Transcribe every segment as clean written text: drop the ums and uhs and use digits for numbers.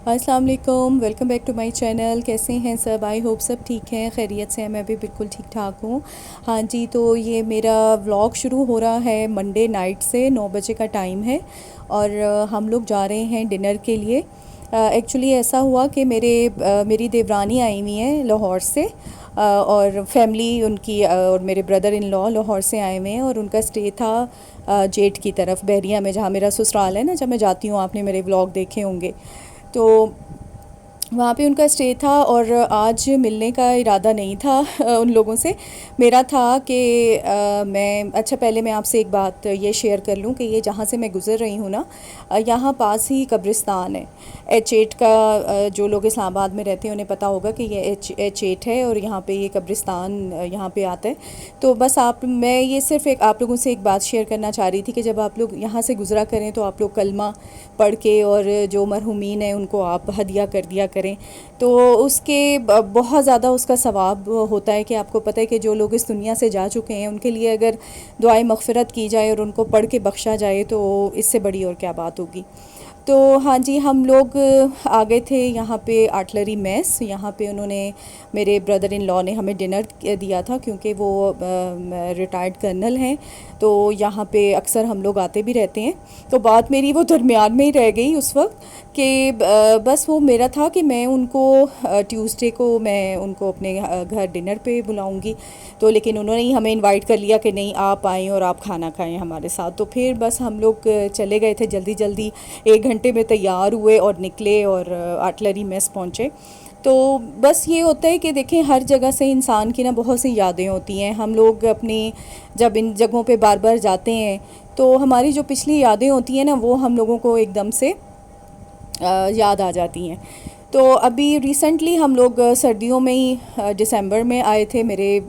अस्सलाम वालेकुम, welcome back to my channel. कैसे हैं सब? आई होप सब ठीक हैं, खैरियत से हैं। मैं भी बिल्कुल ठीक ठाक हूँ। हाँ जी, तो ये मेरा व्लॉग शुरू हो रहा है मंडे नाइट से। 9 बजे का टाइम है और हम लोग जा रहे हैं डिनर के लिए। एक्चुअली ऐसा हुआ कि मेरी देवरानी आई हुई हैं लाहौर से, और फैमिली उनकी और मेरे ब्रदर इन लॉ लाहौर से आए हुए हैं, और उनका स्टे था जेठ की तरफ, बहरिया में, जहाँ मेरा ससुराल है ना। जब मैं जाती हूँ, आपने मेरे व्लॉग देखे होंगे। तो वहाँ पे उनका स्टे था और आज मिलने का इरादा नहीं था उन लोगों से। मेरा था कि मैं अच्छा, पहले मैं आपसे एक बात ये शेयर कर लूँ कि ये जहाँ से मैं गुज़र रही हूँ ना, यहाँ पास ही कब्रिस्तान है। H8 का, जो लोग इस्लामाबाद में रहते हैं उन्हें पता होगा कि ये H8 है, और यहाँ पे ये कब्रिस्तान यहाँ पे आता है। तो बस मैं ये सिर्फ एक आप लोगों से एक बात शेयर करना चाह रही थी कि जब आप लोग यहाँ से गुज़रा करें तो आप लोग कलमा पढ़ के, और जो मरहूमीन हैं उनको आप हदिया कर दिया करें। तो उसके बहुत ज़्यादा उसका सवाब होता है कि आपको पता है कि जो लोग इस दुनिया से जा चुके हैं उनके लिए अगर दुआए मग़फ़िरत की जाए और उनको पढ़ के बख्शा जाए तो इससे बड़ी और क्या बात होगी। तो हाँ जी, हम लोग आ गए थे यहाँ पे आर्टलरी मेस। यहाँ पे उन्होंने, मेरे ब्रदर इन लॉ ने हमें डिनर दिया था, क्योंकि वो रिटायर्ड कर्नल हैं। तो यहाँ पे अक्सर हम लोग आते भी रहते हैं। तो बात मेरी वो दरमियान में ही रह गई उस वक्त कि बस वो मेरा था कि मैं उनको ट्यूसडे को मैं उनको अपने घर डिनर पे बुलाऊंगी। तो लेकिन उन्होंने ही हमें इनवाइट कर लिया कि नहीं, आप आएँ और आप खाना खाएं हमारे साथ। तो फिर बस हम लोग चले गए थे जल्दी जल्दी, 1 घंटे में तैयार हुए और निकले और आर्टलरी मेस पहुँचे। तो बस ये होता है कि देखें, हर जगह से इंसान की ना बहुत सी यादें होती हैं। हम लोग अपनी जब इन जगहों पे बार बार जाते हैं तो हमारी जो पिछली यादें होती हैं ना, वो हम लोगों को एकदम से याद आ जाती हैं। तो अभी रिसेंटली हम लोग सर्दियों में ही दिसंबर में आए थे। मेरे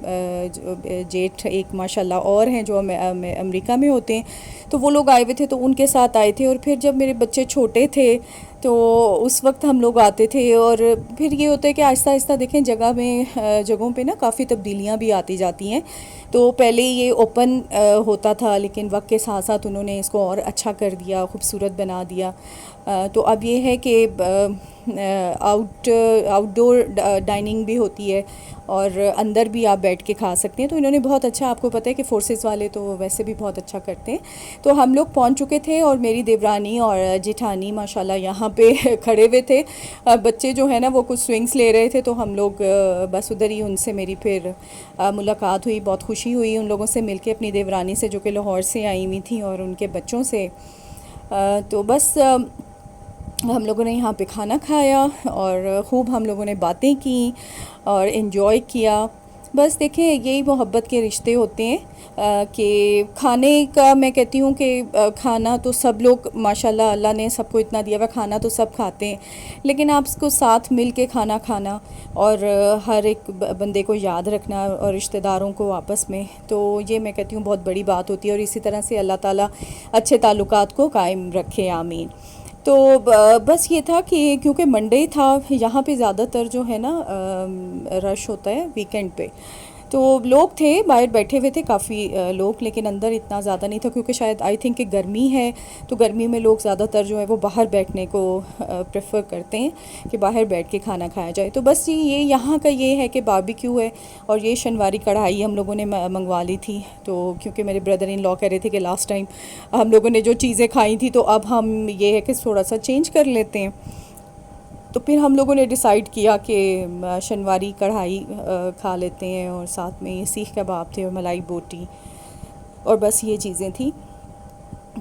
जेठ एक माशाल्लाह और हैं जो अमेरिका में होते हैं, तो वो लोग आए हुए थे, तो उनके साथ आए थे। और फिर जब मेरे बच्चे छोटे थे तो उस वक्त हम लोग आते थे। और फिर ये होता है कि आहिस्ता आहिस्ता देखें, जगहों पे ना काफ़ी तब्दीलियाँ भी आती जाती हैं। तो पहले ये ओपन होता था, लेकिन वक्त के साथ साथ उन्होंने इसको और अच्छा कर दिया, खूबसूरत बना दिया। तो अब ये है कि आउटडोर डाइनिंग भी होती है और अंदर भी आप बैठ के खा सकते हैं। तो इन्होंने बहुत अच्छा, आपको पता है कि फोर्सेस वाले तो वैसे भी बहुत अच्छा करते हैं। तो हम लोग पहुंच चुके थे और मेरी देवरानी और जेठानी माशाल्लाह यहाँ पे खड़े हुए थे। बच्चे जो है ना वो कुछ स्विंग्स ले रहे थे, तो हम लोग बस उधर ही उनसे मेरी फिर मुलाकात हुई। बहुत खुशी हुई उन लोगों से मिलके, अपनी देवरानी से जो कि लाहौर से आई हुई थी, और उनके बच्चों से। तो बस हम लोगों ने यहाँ पे खाना खाया और ख़ूब हम लोगों ने बातें की और इन्जॉय किया। बस देखें, यही मोहब्बत के रिश्ते होते हैं कि खाने का मैं कहती हूँ कि खाना तो सब लोग माशाल्लाह, अल्लाह ने सबको इतना दिया हुआ, खाना तो सब खाते हैं, लेकिन आप उसको साथ मिल के खाना खाना और हर एक बंदे को याद रखना और रिश्तेदारों को आपस में, तो ये मैं कहती हूँ बहुत बड़ी बात होती है। और इसी तरह से अल्लाह ताला अच्छे ताल्लुकात को कायम रखे, आमीन। तो बस ये था कि क्योंकि मंडे था, यहाँ पे ज़्यादातर जो है ना रश होता है वीकेंड पे। तो लोग थे बाहर बैठे हुए थे काफ़ी लोग, लेकिन अंदर इतना ज़्यादा नहीं था, क्योंकि शायद आई थिंक कि गर्मी है। तो गर्मी में लोग ज़्यादातर जो है वो बाहर बैठने को प्रेफर करते हैं कि बाहर बैठ के खाना खाया जाए। तो बस ये यहाँ का ये है कि बारबेक्यू है, और ये शनवारी कढ़ाई हम लोगों ने मंगवा ली थी। तो क्योंकि मेरे ब्रदर इन लॉ कह रहे थे कि लास्ट टाइम हम लोगों ने जो चीज़ें खाई थी, तो अब हम ये है कि थोड़ा सा चेंज कर लेते हैं। तो फिर हम लोगों ने डिसाइड किया कि शनवारी कढ़ाई खा लेते हैं, और साथ में सीख कबाब थे और मलाई बोटी, और बस ये चीज़ें थी।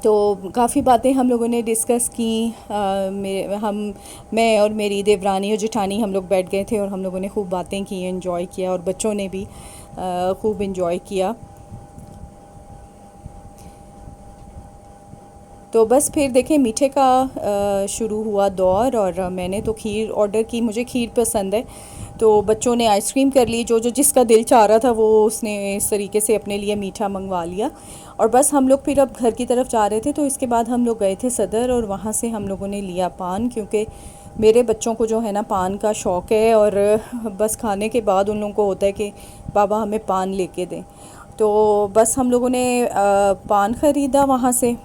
तो काफ़ी बातें हम लोगों ने डिस्कस की। मैं और मेरी देवरानी और जेठानी हम लोग बैठ गए थे और हम लोगों ने खूब बातें की, एंजॉय किया, और बच्चों ने भी खूब एंजॉय किया। तो बस फिर देखें, मीठे का शुरू हुआ दौर, और मैंने तो खीर ऑर्डर की, मुझे खीर पसंद है। तो बच्चों ने आइसक्रीम कर ली, जो जो जिसका दिल चाह रहा था वो उसने इस तरीके से अपने लिए मीठा मंगवा लिया। और बस हम लोग फिर अब घर की तरफ जा रहे थे, तो इसके बाद हम लोग गए थे सदर, और वहाँ से हम लोगों ने लिया पान, क्योंकि मेरे बच्चों को जो है ना पान का शौक़ है, और बस खाने के बाद उन लोगों को होता है कि बाबा हमें पान लेके दें। तो बस हम लोगों ने पान ख़रीदा वहाँ से,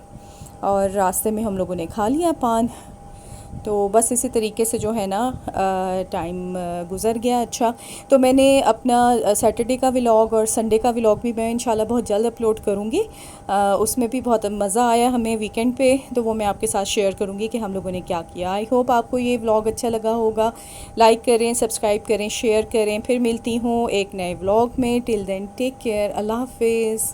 और रास्ते में हम लोगों ने खा लिया पान। तो बस इसी तरीके से जो है ना टाइम गुज़र गया। अच्छा, तो मैंने अपना सैटरडे का व्लॉग और संडे का व्लॉग भी मैं इंशाल्लाह बहुत जल्द अपलोड करूँगी। उसमें भी बहुत मज़ा आया हमें वीकेंड पे, तो वो मैं आपके साथ शेयर करूँगी कि हम लोगों ने क्या किया। आई होप आपको ये व्लॉग अच्छा लगा होगा। लाइक करें, सब्सक्राइब करें, शेयर करें। फिर मिलती हूँ एक नए व्लॉग में। टिल देन टेक केयर, अल्लाह हाफिज़।